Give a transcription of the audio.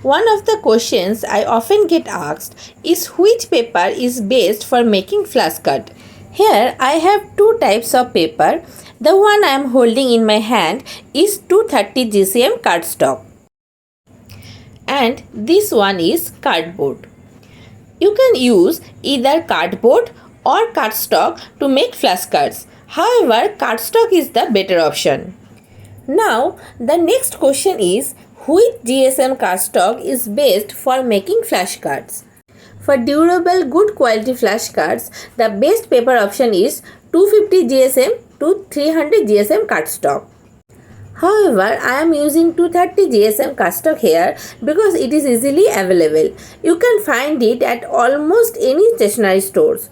One of the questions I often get asked is which paper is best for making flashcard. Here I have two types of paper. The one I am holding in my hand is 230 GCM cardstock and this one is cardboard. You can use either cardboard or cardstock to make flashcards. However, cardstock is the better option. Now, the next question is which GSM cardstock is best for making flashcards? For durable, good quality flashcards, the best paper option is 250 GSM to 300 GSM cardstock. However, I am using 230 GSM cardstock here because it is easily available. You can find it at almost any stationery stores.